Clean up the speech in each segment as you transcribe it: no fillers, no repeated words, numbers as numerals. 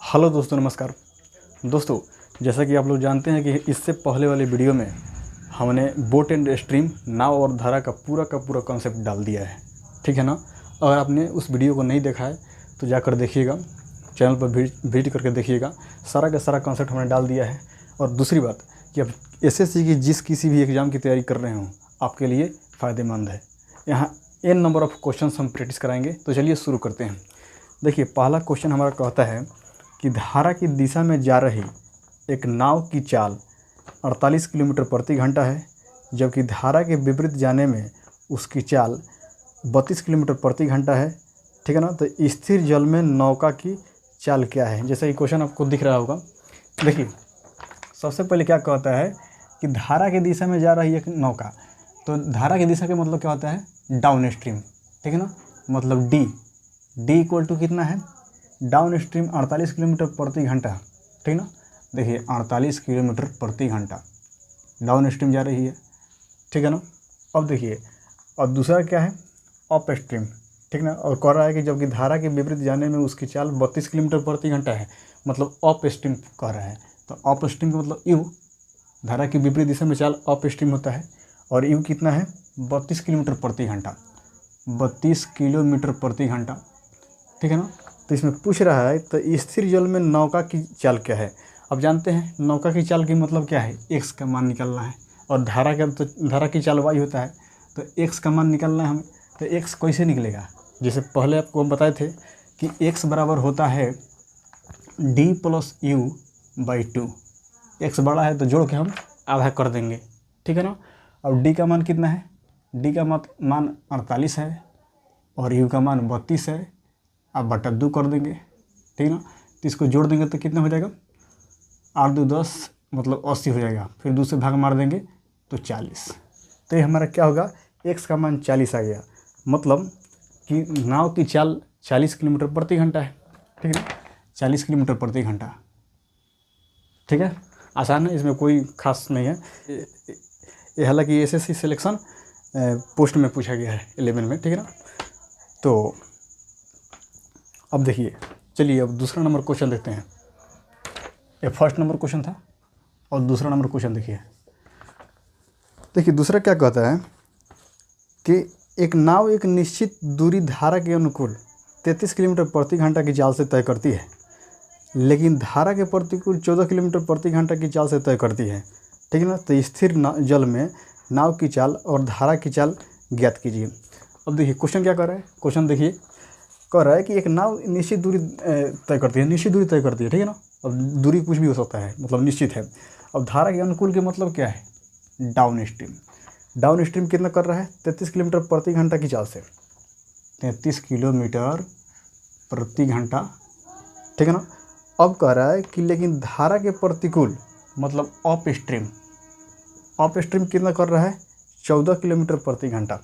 Hello दोस्तों, नमस्कार। दोस्तों, जैसा कि आप लोग जानते हैं कि इससे पहले वाले वीडियो में हमने बोट एंड स्ट्रीम, नाव और धारा का पूरा कॉन्सेप्ट डाल दिया है, ठीक है ना। अगर आपने उस वीडियो को नहीं देखा है तो जाकर देखिएगा, चैनल पर विजिट करके देखिएगा। सारा का सारा कॉन्सेप्ट हमने डाल दिया है। और दूसरी बात कि अब एसएससी की जिस किसी भी एग्ज़ाम की तैयारी कर रहे हो, आपके लिए फ़ायदेमंद है। यहाँ n नंबर ऑफ़ क्वेश्चन हम प्रैक्टिस कराएंगे। तो चलिए शुरू करते हैं। देखिए, पहला क्वेश्चन हमारा कहता है कि धारा की दिशा में जा रही एक नाव की चाल 48 किलोमीटर प्रति घंटा है, जबकि धारा के विपरीत जाने में उसकी चाल 32 किलोमीटर प्रति घंटा है, ठीक है ना। तो स्थिर जल में नौका की चाल क्या है? जैसा कि क्वेश्चन आपको दिख रहा होगा। देखिए, सबसे पहले क्या कहता है कि धारा की दिशा में जा रही एक नौका। तो धारा की दिशा का मतलब क्या होता है? डाउन स्ट्रीम, ठीक है ना। मतलब डी इक्वल टू कितना है? डाउन स्ट्रीम 48 किलोमीटर प्रति घंटा, ठीक ना। देखिए, 48 किलोमीटर प्रति घंटा डाउन स्ट्रीम जा रही है, ठीक है ना। अब देखिए, और दूसरा क्या है? अप स्ट्रीम, ठीक ना। और कह रहा है कि जबकि धारा के विपरीत जाने में उसकी चाल 32 किलोमीटर प्रति घंटा है, मतलब अप स्ट्रीम कह रहा है। तो अप स्ट्रीम का मतलब यू, धारा की विपरीत दिशा में चाल अप स्ट्रीम होता है। और यू कितना है? 32 किलोमीटर प्रति घंटा, 32 किलोमीटर प्रति घंटा, ठीक है ना। तो इसमें पूछ रहा है तो स्थिर जल में नौका की चाल क्या है। अब जानते हैं नौका की चाल की मतलब क्या है? एक्स का मान निकालना है। और धारा का तो धारा की चाल वाई होता है, तो एक्स का मान निकालना है हमें। तो एक्स कैसे निकलेगा? जैसे पहले आपको हम बताए थे कि एक्स बराबर होता है D plus you by 2। X बड़ा है तो जोड़ के हम आधा कर देंगे, ठीक है ना। अब डी का मान कितना है? डी का मान 48 है और यू का मान 32 है। आप बटा 2 कर देंगे, ठीक ना। तो इसको जोड़ देंगे तो कितना हो जाएगा? 8 2 10, मतलब 80 हो जाएगा। फिर 2 से भाग मार देंगे तो 40। तो ये हमारा क्या होगा? एक्स का मान 40 आ गया। मतलब कि नाव की चाल 40 किलोमीटर प्रति घंटा है, ठीक है ना। 40 किलोमीटर प्रति घंटा, ठीक है। आसान है, इसमें कोई खास नहीं है। ये हालांकि एसएससी सिलेक्शन पोस्ट में पूछा गया है 11 में, ठीक है ना। तो अब देखिए, चलिए अब दूसरा नंबर क्वेश्चन देखते हैं। ये फर्स्ट नंबर क्वेश्चन था और दूसरा नंबर क्वेश्चन देखिए। देखिए, दूसरा क्या कहता है कि एक नाव एक निश्चित दूरी धारा के अनुकूल 33 किलोमीटर प्रति घंटा की चाल से तय करती है, लेकिन धारा के प्रतिकूल 14 किलोमीटर प्रति घंटा की चाल से तय करती है, ठीक है ना। तो स्थिर जल में नाव की चाल और धारा की चाल ज्ञात कीजिए। अब देखिए क्वेश्चन क्या कर रहा है। क्वेश्चन देखिए, कह रहा है कि एक नाव निश्चित दूरी तय करती है, निश्चित दूरी तय करती है, ठीक है ना। अब दूरी कुछ भी हो सकता है, मतलब निश्चित है। अब धारा के अनुकूल के मतलब क्या है? Down stream. डाउन स्ट्रीम कितना कर रहा है? 33 किलोमीटर प्रति घंटा की चाल से, 33 किलोमीटर प्रति घंटा, ठीक है ना। अब कह रहा है कि लेकिन धारा के प्रतिकूल मतलब अप स्ट्रीम, अप स्ट्रीम कितना कर रहा है? 14 किलोमीटर प्रति घंटा,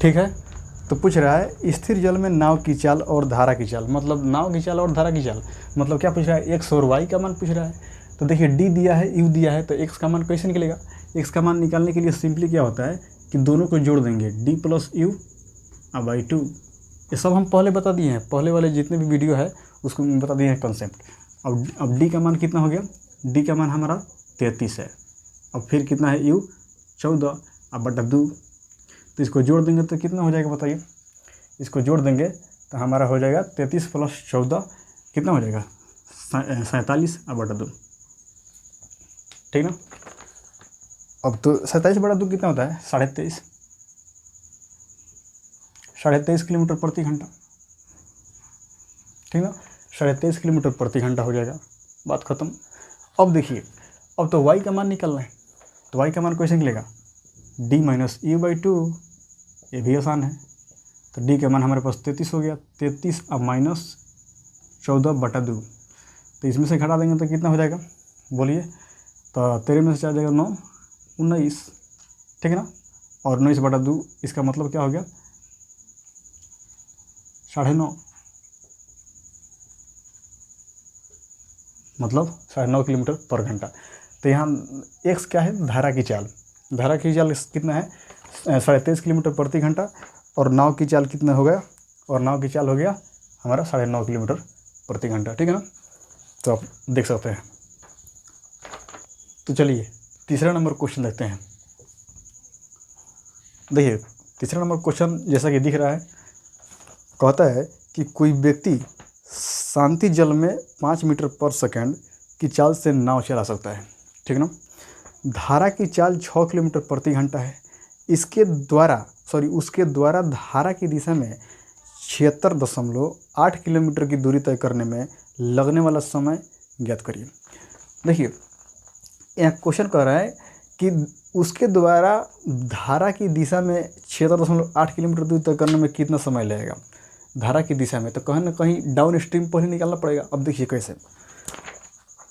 ठीक है। तो पूछ रहा है स्थिर जल में नाव की चाल और धारा की चाल, मतलब नाव की चाल और धारा की चाल मतलब क्या पूछ रहा है? एक्स और वाई का मान पूछ रहा है। तो देखिए, डी दिया है, यू दिया है, तो एक्स का मान कैसे निकलेगा? एक्स का मान निकालने के लिए सिंपली क्या होता है कि दोनों को जोड़ देंगे, डी प्लस यू बाई 2। ये सब हम पहले बता दिए हैं, पहले वाले जितने भी वीडियो है उसको बता दिए हैं कॉन्सेप्ट। अब डी का मान कितना हो गया? डी का मान हमारा 33 है। अब फिर कितना है? यू 14 अब बटा 2। तो इसको जोड़ देंगे तो कितना हो जाएगा बताइए? इसको जोड़ देंगे तो हमारा हो जाएगा 33 प्लस 14 कितना हो जाएगा? 47 अब बटा 2, ठीक ना। अब तो 47 बटा 2 कितना होता है? 23.5, 23.5 किलोमीटर प्रति घंटा, ठीक ना। 23.5 किलोमीटर प्रति घंटा हो जाएगा, बात खत्म। अब देखिए, अब तो y का मान निकालना है। तो y का मान कैसे निकलेगा? d minus you by 2। ये भी आसान है। तो d का मान हमारे पास 33 हो गया, 33 अब माइनस 14 बटा 2। तो इसमें से घटा देंगे तो कितना हो जाएगा बोलिए? तो 13 में से 4 जाएगा 9, 19, ठीक है ना। और 19 बटा 2 इसका मतलब क्या हो गया? 9.5, मतलब 9.5 किलोमीटर पर घंटा। तो यहाँ एक्स क्या है? धारा की चाल। धारा की चाल कितना है? 23.5 किलोमीटर प्रति घंटा और नाव की चाल कितना हो गया, और नाव की चाल हो गया हमारा 9.5 किलोमीटर प्रति घंटा, ठीक है ना। तो आप देख सकते हैं। तो चलिए तीसरा नंबर क्वेश्चन देखते हैं। देखिए तीसरा नंबर क्वेश्चन जैसा कि दिख रहा है, कहता है कि कोई व्यक्ति शांति जल में 5 मीटर पर सेकंड की चाल से नाव चला सकता है, ठीक ना। धारा की चाल 6 किलोमीटर प्रति घंटा है। उसके द्वारा धारा की दिशा में 76.8 किलोमीटर की दूरी तय करने में लगने वाला समय ज्ञात करिए। देखिए यह क्वेश्चन कह रहा है कि उसके द्वारा धारा की दिशा में 76.8 किलोमीटर दूरी तय करने में कितना समय लगेगा धारा की दिशा में, तो कहीं ना कहीं डाउन स्ट्रीम पर ही निकालना पड़ेगा। अब देखिए कैसे।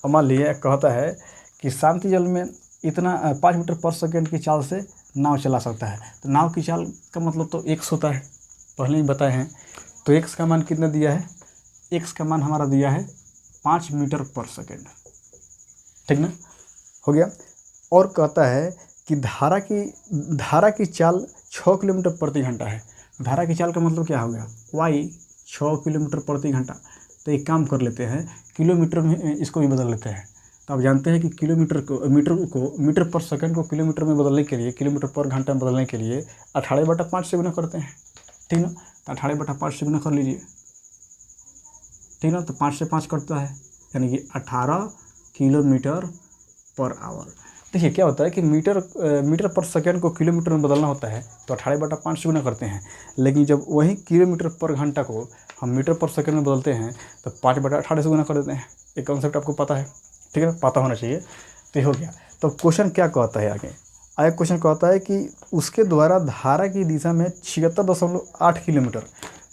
अब मान लीजिए कहता है कि शांति जल में इतना 5 मीटर पर सेकंड की चाल से नाव चला सकता है। तो नाव की चाल का मतलब तो x होता है, पहले ही बताए हैं। तो x का मान कितना दिया है, x का मान हमारा दिया है 5 मीटर पर सेकंड, ठीक ना, हो गया। और कहता है कि धारा की चाल 6 किलोमीटर प्रति घंटा है। धारा की चाल का मतलब क्या हो गया, y 6 किलोमीटर प्रति घंटा। तो एक काम कर लेते हैं, किलोमीटर में इसको भी बदल लेते हैं। तो आप जानते हैं कि मीटर पर सेकंड को किलोमीटर में बदलने के लिए, किलोमीटर पर घंटा में बदलने के लिए 18/5 से गुना करते हैं, ठीक ना। तो 18/5 से गुना कर लीजिए, ठीक ना। तो 5 से 5 कटता है, यानी कि 18 किलोमीटर पर आवर। देखिए क्या होता है कि मीटर पर सेकंड को किलोमीटर में बदलना होता है तो 18/5 से गुना करते हैं, लेकिन जब वही किलोमीटर पर घंटा को हम मीटर पर सेकंड में बदलते हैं तो 5/18 से गुना कर देते हैं। एक कॉन्सेप्ट आपको पता है, ठीक है, पता होना चाहिए। तो ये हो गया। तो क्वेश्चन क्या कहता है आगे क्वेश्चन कहता है कि उसके द्वारा धारा की दिशा में 76.8 किलोमीटर,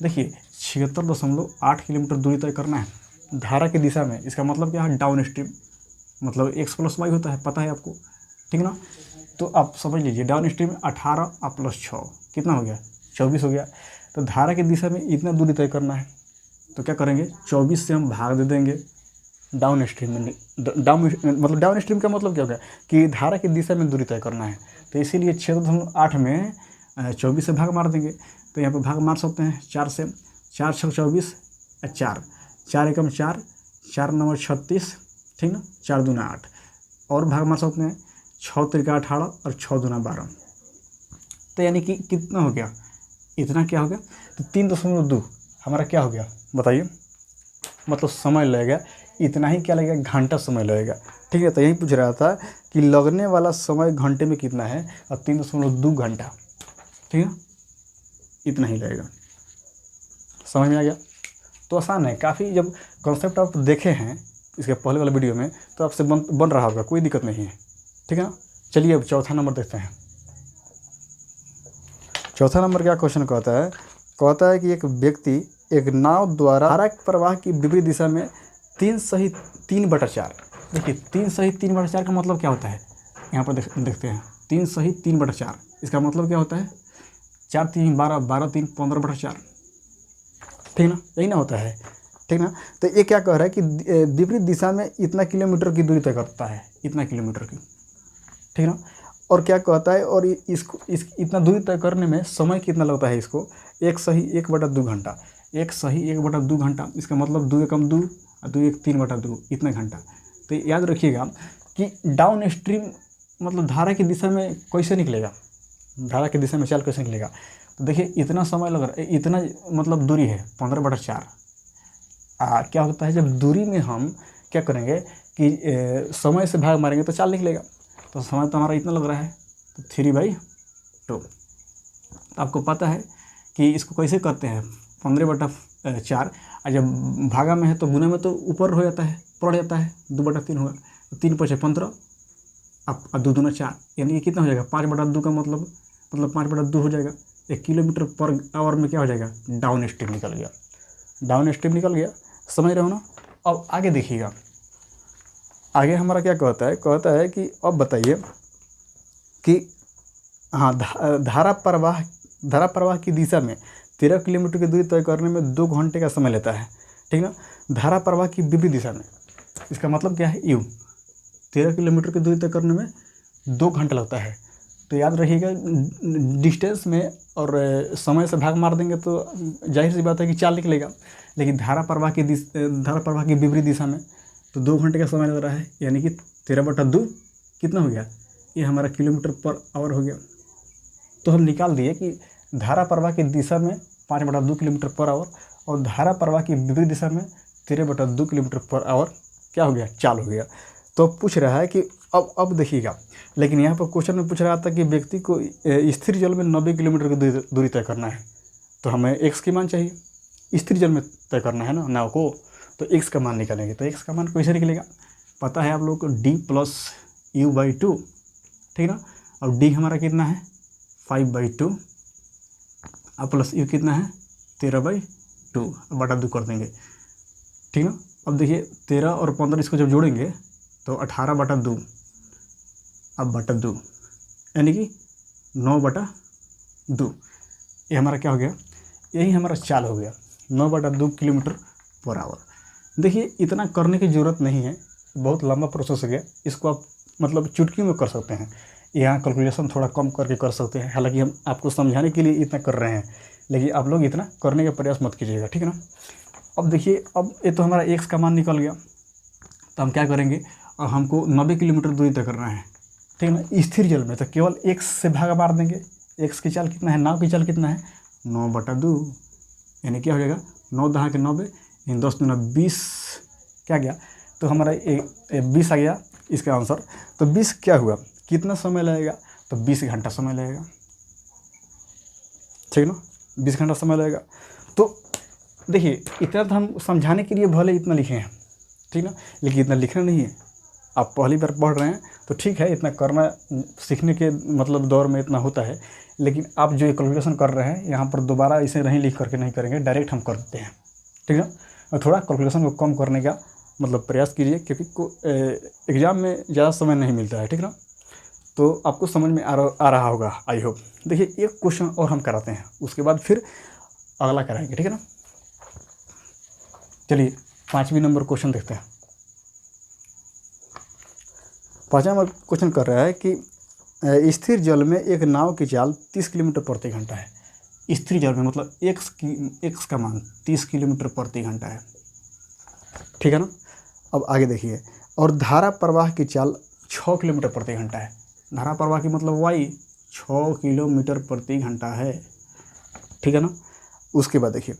देखिए 76.8 किलोमीटर दूरी तय करना है धारा की दिशा में। इसका मतलब क्या है, डाउन स्ट्रीम, मतलब x + y होता है, पता है आपको, ठीक ना। तो आप समझ लीजिए डाउन स्ट्रीम 18 + 6 कितना हो गया, 24 हो गया। तो धारा की दिशा में इतना दूरी तय करना है, तो क्या करेंगे, 24 से हम भाग दे देंगे डाउन स्ट्रीम में। डाउन स्ट्रीम का मतलब क्या हो गया कि धारा की दिशा में दूरी तय करना है। तो इसीलिए 6.8 में 24 से भाग मार देंगे। तो यहाँ पर भाग मार सकते हैं 4 से, 4 × 24 4, 4 × 4, 4 × 9 36, ठीक ना, 4 दूना 8, और भाग मार सकते हैं 6 × 3 = 18 और 6 दूना 12। तो यानी कि कितना हो गया, इतना क्या हो गया, तो 3.2 हमारा क्या हो गया बताइए, मतलब समय लगेगा इतना ही, क्या लगेगा, घंटा समय लगेगा, ठीक है। तो यही पूछ रहा था कि लगने वाला समय घंटे में कितना है, और 3.2 घंटा, ठीक है, इतना ही लगेगा। समझ में आ गया। तो आसान है काफ़ी। जब कॉन्सेप्ट आप देखे हैं इसके पहले वाले वीडियो में तो आपसे बन रहा होगा, कोई दिक्कत नहीं है, ठीक है ना। चलिए अब चौथा नंबर देखते हैं। चौथा नंबर क्या क्वेश्चन कहता है कि एक व्यक्ति एक नाव द्वारा धारा प्रवाह की विपरीत दिशा में 3 सही 3/4, देखिए 3 सही 3/4 का मतलब क्या होता है, यहाँ पर देखते हैं 3 सही 3/4, इसका मतलब क्या होता है, 4 × 3 = 12, 12 × 3 = 15/4, ठीक ना, यही ना होता है, ठीक ना। तो ये क्या कह रहा है कि विपरीत दिशा में इतना किलोमीटर की दूरी तय करता है, इतना किलोमीटर की, ठीक ना। और क्या कहता है, और इसको इतना दूरी तय करने में समय कितना लगता है इसको, 1 सही 1/2 घंटा, 1 सही 1/2 घंटा। इसका मतलब 2 × 2 और 2 × 3/2 इतना घंटा। तो याद रखिएगा कि डाउन स्ट्रीम मतलब धारा की दिशा में कैसे निकलेगा, धारा की दिशा में चाल कैसे निकलेगा। तो देखिए इतना समय लग रहा है, इतना मतलब दूरी है 15/4। क्या होता है जब दूरी में हम क्या करेंगे कि समय से भाग मारेंगे तो चाल निकलेगा। तो समय तो हमारा इतना लग रहा है, तो 3/2। आपको पता है कि इसको कैसे करते हैं, 15/4, और जब भागा में है तो गुना में तो ऊपर हो जाता है, पड़ जाता है, 2/3 होगा। तो 3 × 5 = 15, अब 2 दूना 4, यानी कि कितना हो जाएगा, 5/2 का मतलब 5/2 हो जाएगा। 1 किलोमीटर पर आवर में क्या हो जाएगा, डाउन स्ट्रीम निकल गया, डाउन स्ट्रीम निकल गया। समझ रहे हो ना। अब आगे देखिएगा, आगे हमारा क्या कहता है कि अब बताइए कि हाँ, धारा प्रवाह की दिशा में 13 किलोमीटर की दूरी तय करने में 2 घंटे का समय लेता है, ठीक ना। धारा प्रवाह की विपरीत दिशा में, इसका मतलब क्या है, 13 किलोमीटर की दूरी तय करने में 2 घंटा लगता है। तो याद रखिएगा डिस्टेंस में और समय से भाग मार देंगे तो जाहिर सी बात है कि चाल निकलेगा। लेकिन धारा प्रवाह की विपरीत दिशा में तो 2 घंटे का समय लग रहा है, यानी कि 13/2 कितना हो गया, ये हमारा किलोमीटर पर आवर हो गया। तो हम निकाल दिए कि धारा प्रवाह की दिशा में 5/2 किलोमीटर पर आवर और धारा प्रवाह की विपरीत दिशा में 13/2 किलोमीटर पर आवर क्या हो गया, चाल हो गया। तो पूछ रहा है कि अब देखिएगा, लेकिन यहाँ पर क्वेश्चन में पूछ रहा था कि व्यक्ति को स्थिर जल में 90 किलोमीटर की दूरी तय करना है, तो हमें x की मान चाहिए। स्थिर जल में तय करना है ना नाव को, तो x का मान निकालेंगे। तो x का मान कैसे निकलेगा, पता है आप लोग को d+u/2, ठीक ना। और d हमारा कितना है 5/2 और प्लस u कितना है 13/2, बटा 2 कर देंगे, ठीक ना। अब देखिए 13 और 15 इसको जब जोड़ेंगे तो 18/2 अब बटा 2, यानी कि 9/2। ये हमारा क्या हो गया, यही हमारा चाल हो गया 9/2 किलोमीटर पर आवर। देखिए इतना करने की ज़रूरत नहीं है, बहुत लंबा प्रोसेस हो गया। इसको आप मतलब चुटकियों में कर सकते हैं, यहाँ कैलकुलेशन थोड़ा कम करके कर सकते हैं। हालांकि हम आपको समझाने के लिए इतना कर रहे हैं, लेकिन आप लोग इतना करने का प्रयास मत कीजिएगा, ठीक है ना। अब देखिए, अब ये तो हमारा x का मान निकल गया, तो हम क्या करेंगे, अब हमको 90 किलोमीटर दूरी तय करना है, ठीक है ना। स्थिर जल में तो केवल x से भागा मार देंगे। x की चाल कितना है, नाव की चाल कितना है 9/2, यानी क्या हो जाएगा 9 दहा के 90, 10 दूना 20 क्या गया, तो हमारा 20 आ गया इसका आंसर। तो 20 क्या हुआ, कितना समय लगेगा, तो 20 घंटा समय लगेगा, ठीक ना, 20 घंटा समय लगेगा। तो देखिए इतना तो हम समझाने के लिए भले इतना लिखे हैं, ठीक ना, लेकिन इतना लिखना नहीं है। आप पहली बार पढ़ रहे हैं तो ठीक है, इतना करना सीखने के मतलब दौर में इतना होता है, लेकिन आप जो कैलकुलेशन कर रहे हैं यहाँ पर दोबारा इसे नहीं लिख करके नहीं करेंगे, डायरेक्ट हम कर देते हैं, ठीक है। और थोड़ा कैलकुलेशन को कम करने का मतलब प्रयास कीजिए, क्योंकि एग्ज़ाम में ज़्यादा समय नहीं मिलता है, ठीक ना। तो आपको समझ में आ रहा होगा, आई होप। देखिए एक क्वेश्चन और हम कराते हैं, उसके बाद फिर अगला कराएंगे, ठीक है ना। चलिए 5वें नंबर क्वेश्चन देखते हैं। 5वां नंबर क्वेश्चन कर रहा है कि स्थिर जल में एक नाव की चाल 30 किलोमीटर प्रति घंटा है। स्थिर जल में मतलब x का मान 30 किलोमीटर प्रति घंटा है, ठीक है ना। अब आगे देखिए, और धारा प्रवाह की चाल 6 किलोमीटर प्रति घंटा है। धारा प्रवाह की मतलब y 6 किलोमीटर प्रति घंटा है, ठीक है ना। उसके बाद देखिए,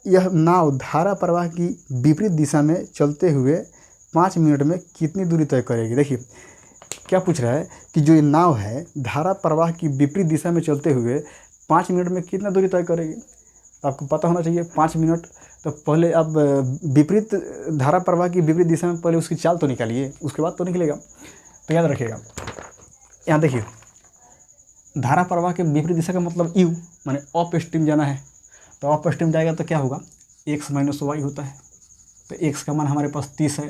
यह नाव धारा प्रवाह की विपरीत दिशा में चलते हुए 5 मिनट में कितनी दूरी तय करेगी। देखिए क्या पूछ रहा है कि जो ये नाव है धारा प्रवाह की विपरीत दिशा में चलते हुए 5 मिनट में कितना दूरी तय करेगी। तो आपको पता होना चाहिए 5 मिनट। तो पहले आप विपरीत धारा प्रवाह की विपरीत दिशा में पहले उसकी चाल तो निकालिए, उसके बाद तो निकलेगा। तो याद रखिएगा, यहाँ देखिए धारा प्रवाह के विपरीत दिशा का मतलब u माने अप स्ट्रीम जाना है। तो अप स्ट्रीम जाएगा तो क्या होगा, x माइनस वाई होता है। तो x का मान हमारे पास 30 है,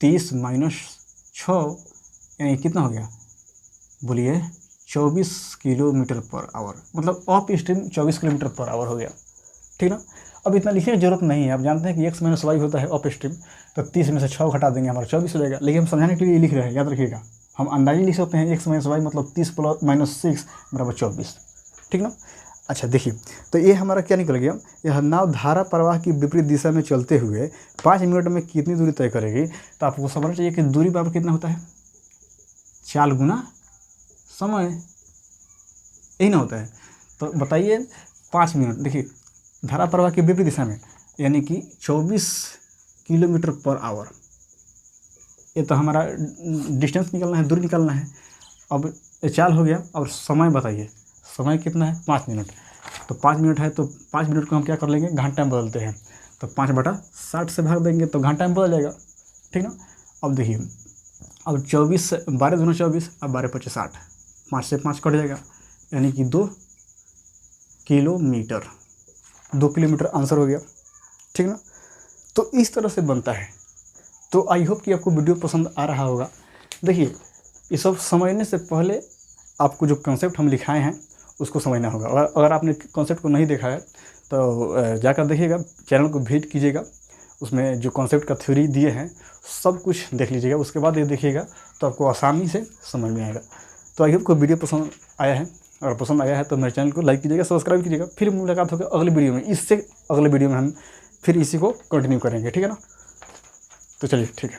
30 माइनस 6 यानी कितना हो गया, बोलिए 24 किलोमीटर पर आवर, मतलब up stream 24 kilometre per hour हो गया, ठीक ना। अब इतना लिखने की जरूरत नहीं है, आप जानते हैं कि x माइनस वाई होता है अप स्ट्रीम। तो 30 में से 6 घटा देंगे, हमारा 24 हो जाएगा। लेकिन हम समझाने के लिए लिख रहे हैं, याद रखिएगा। हम अंदाजी लिख सकते हैं x माइनस वाई मतलब 30 प्लस माइनस 6 बराबर 24, ठीक ना। अच्छा देखिए, तो ये हमारा क्या निकल गया, यह नाव धारा प्रवाह की विपरीत दिशा में चलते हुए 5 मिनट में कितनी दूरी तय करेगी। तो आपको समझना चाहिए कि दूरी बराबर कितना होता है, चाल गुना समय, यही ना होता है। तो बताइए 5 मिनट, देखिए धारा प्रवाह की विपरीत दिशा में यानी कि 24 किलोमीटर पर आवर, ये तो हमारा डिस्टेंस निकालना है, दूरी निकालना है। अब चाल हो गया, और समय बताइए, समय कितना है 5 मिनट। तो 5 मिनट है तो 5 मिनट को हम क्या कर लेंगे, घंटा में बदलते हैं। तो 5/60 से भाग देंगे तो घंटा में बदल जाएगा, ठीक ना। अब देखिए, अब 24 12 दूना 24 अब 12×5 60, 5 से 5 कट जाएगा, यानी कि 2 किलोमीटर, 2 किलोमीटर आंसर हो गया, ठीक ना। तो इस तरह से बनता है। तो आई होप कि आपको वीडियो पसंद आ रहा होगा। देखिए ये सब समझने से पहले आपको जो कॉन्सेप्ट हम लिखाए हैं उसको समझना होगा। अगर आपने कॉन्सेप्ट को नहीं देखा है तो जाकर देखिएगा, चैनल को विजिट कीजिएगा, उसमें जो कॉन्सेप्ट का थ्योरी दिए हैं सब कुछ देख लीजिएगा। उसके बाद ये देखिएगा तो आपको आसानी से समझ में आएगा। तो आई होप को वीडियो पसंद आया है, अगर पसंद आया है तो मेरे चैनल को लाइक कीजिएगा, सब्सक्राइब कीजिएगा। फिर मुलाकात होगी अगले वीडियो में, इससे अगले वीडियो में हम फिर इसी को कंटिन्यू करेंगे, ठीक है ना। तो चलिए ठीक है।